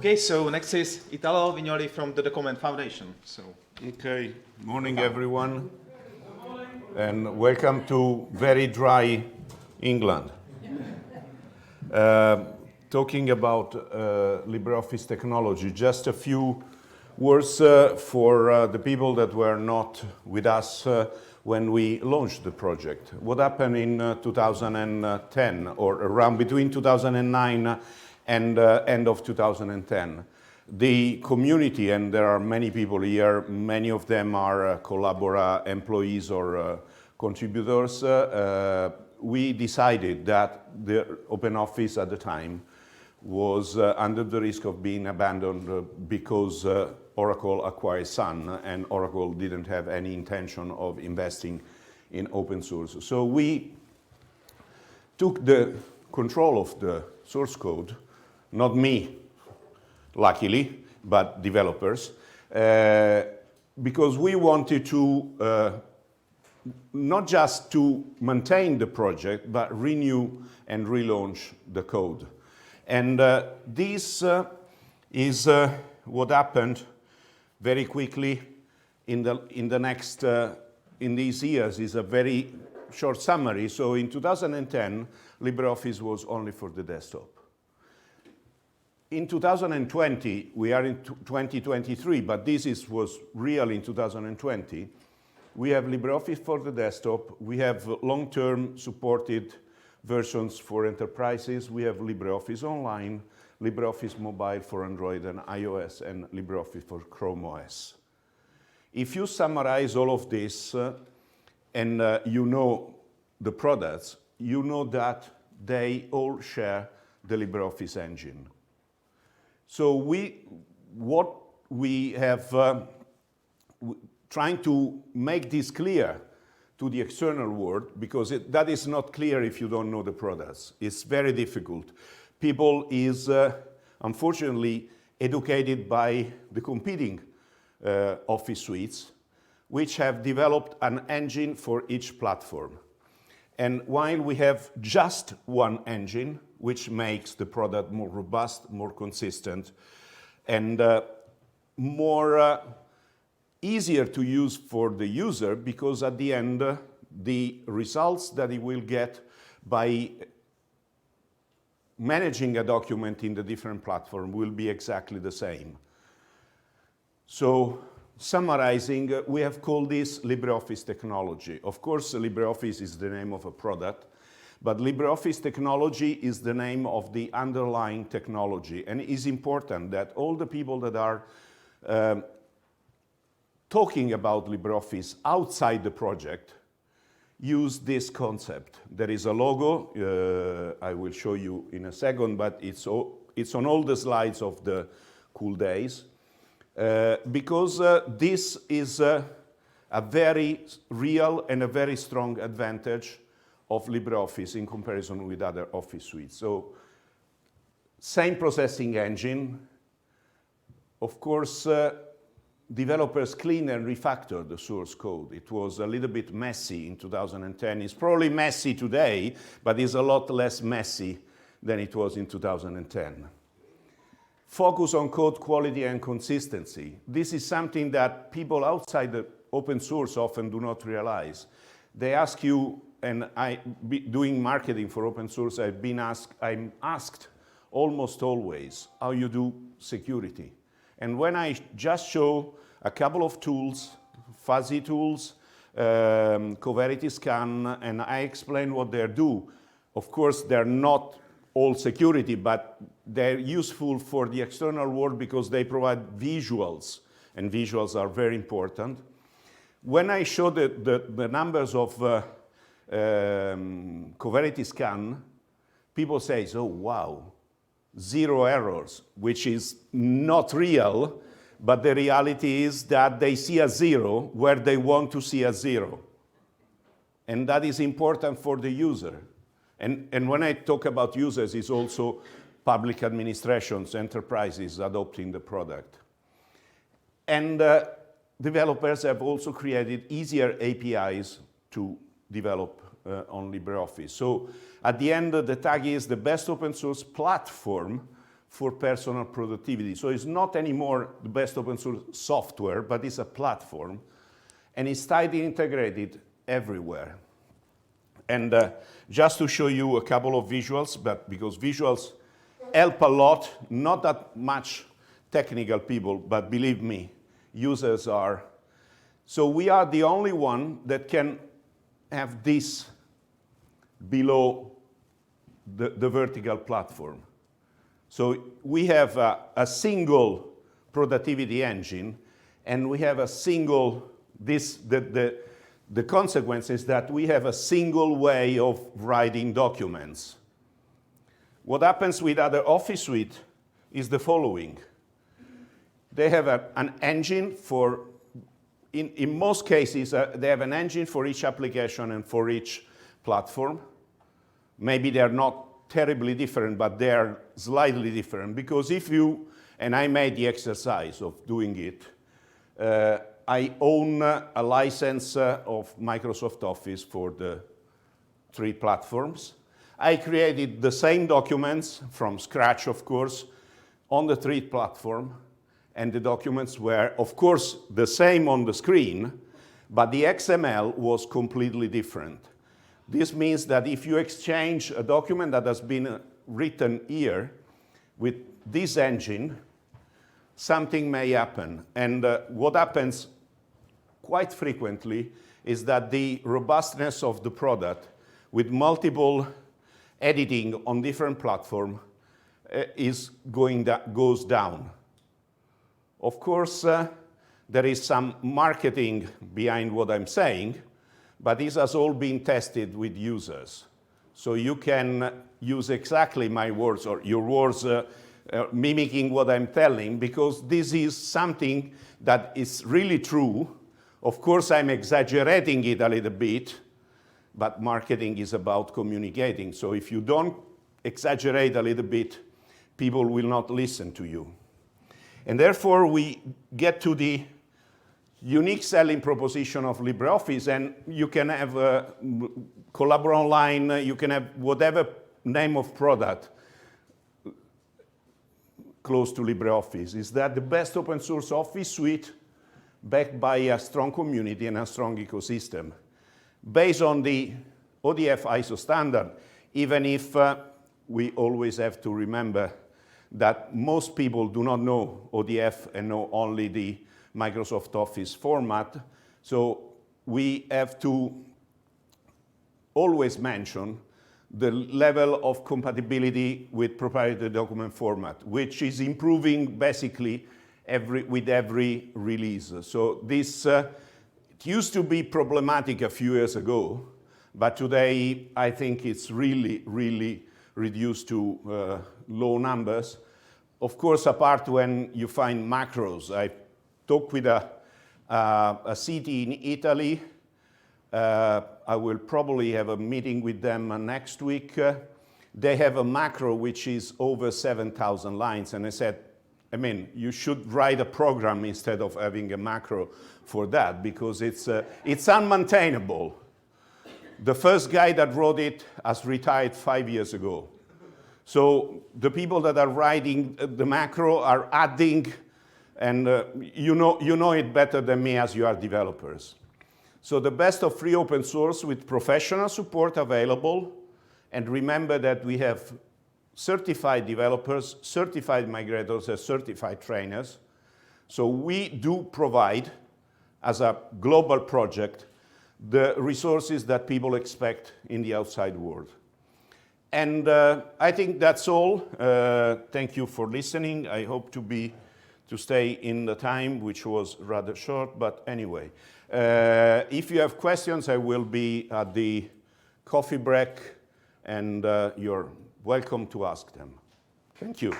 Okay, so next is Italo Vignoli from the Document Foundation. Okay, morning everyone, and welcome to very dry England. Talking about LibreOffice Technology, just a few words for the people that were not with us when we launched the project. What happened in 2010, or around between 2009 and end of 2010. The community, and there are many people here, many of them are Collabora employees or contributors, we decided that the OpenOffice at the time was under the risk of being abandoned because Oracle acquired Sun, and Oracle didn't have any intention of investing in open source. So we took the control of the source code, not me, luckily, but developers, because we wanted to not just to maintain the project, but renew and relaunch the code. And this is what happened very quickly in these years. Is a very short summary. So in 2010, LibreOffice was only for the desktop. In 2020, we are in 2023, but this was real in 2020. We have LibreOffice for the desktop. We have long-term supported versions for enterprises. We have LibreOffice Online, LibreOffice Mobile for Android and iOS, and LibreOffice for Chrome OS. If you summarize all of this and you know the products, you know that they all share the LibreOffice engine. So what we have trying to make this clear to the external world, because that is not clear if you don't know the products. It's very difficult. People is unfortunately educated by the competing Office suites, which have developed an engine for each platform. And while we have just one engine, which makes the product more robust, more consistent, and more easier to use for the user, because at the end, the results that he will get by managing a document in the different platform will be exactly the same. So, summarizing, we have called this LibreOffice Technology. Of course, LibreOffice is the name of a product, but LibreOffice Technology is the name of the underlying technology. And it is important that all the people that are talking about LibreOffice outside the project use this concept. There is a logo, I will show you in a second, but it's on all the slides of the cool days, because this is a very real and a very strong advantage of LibreOffice in comparison with other Office suites. So, same processing engine. Of course, developers clean and refactor the source code. It was a little bit messy in 2010. It's probably messy today, but it's a lot less messy than it was in 2010. Focus on code quality and consistency. This is something that people outside the open source often do not realize. They ask you, and doing marketing for open source, I'm asked almost always how you do security. And when I just show a couple of tools, fuzzy tools, Coverity Scan, and I explain what they do, of course, they're not all security, but they're useful for the external world because they provide visuals, and visuals are very important. When I show the numbers of Coverity Scan, people say, oh, wow, 0 errors, which is not real, but the reality is that they see a 0 where they want to see a 0. And that is important for the user. And when I talk about users, it's also public administrations, enterprises adopting the product. And developers have also created easier APIs to develop on LibreOffice. So at the end, the tag is the best open source platform for personal productivity. So it's not anymore the best open source software, but it's a platform, and it's tightly integrated everywhere. And just to show you a couple of visuals, but because visuals help a lot, not that much technical people, but believe me, users are. So we are the only one that can have this below the vertical platform. So we have a single productivity engine, and we have a single, the consequence is that we have a single way of writing documents. What happens with other Office suite is the following. They have an engine for, in most cases, they have an engine for each application and for each platform. Maybe they're not terribly different, but they're slightly different, because if you, and I made the exercise of doing it, I own a license of Microsoft Office for the 3 platforms. I created the same documents from scratch, of course, on the 3 platform, and the documents were, of course, the same on the screen, but the XML was completely different. This means that if you exchange a document that has been written here with this engine, something may happen. And what happens quite frequently is that the robustness of the product with multiple editing on different platforms goes down. Of course, there is some marketing behind what I'm saying, but this has all been tested with users. So you can use exactly my words or your words mimicking what I'm telling, because this is something that is really true. Of course, I'm exaggerating it a little bit, but marketing is about communicating. So if you don't exaggerate a little bit, people will not listen to you. And therefore, we get to the unique selling proposition of LibreOffice, and you can have Collabora Online, you can have whatever name of product close to LibreOffice. Is that the best open source Office suite backed by a strong community and a strong ecosystem, based on the ODF ISO standard, even if we always have to remember that most people do not know ODF and know only the Microsoft Office format. So we have to always mention the level of compatibility with proprietary document format, which is improving basically with every release. So this, it used to be problematic a few years ago, but today I think it's really, really reduced to low numbers. Of course, apart when you find macros. I talked with a city in Italy. I will probably have a meeting with them next week. They have a macro which is over 7,000 lines, and I said, I mean, you should write a program instead of having a macro for that, because it's unmaintainable. The first guy that wrote it has retired 5 years ago. So the people that are writing the macro are adding, and you know it better than me as you are developers. So the best of free open source with professional support available, and remember that we have certified developers, certified migrators, and certified trainers. So we do provide, as a global project, the resources that people expect in the outside world. And I think that's all. Thank you for listening. I hope to stay in the time, which was rather short, but anyway. If you have questions, I will be at the coffee break, and you're welcome to ask them. Thank you.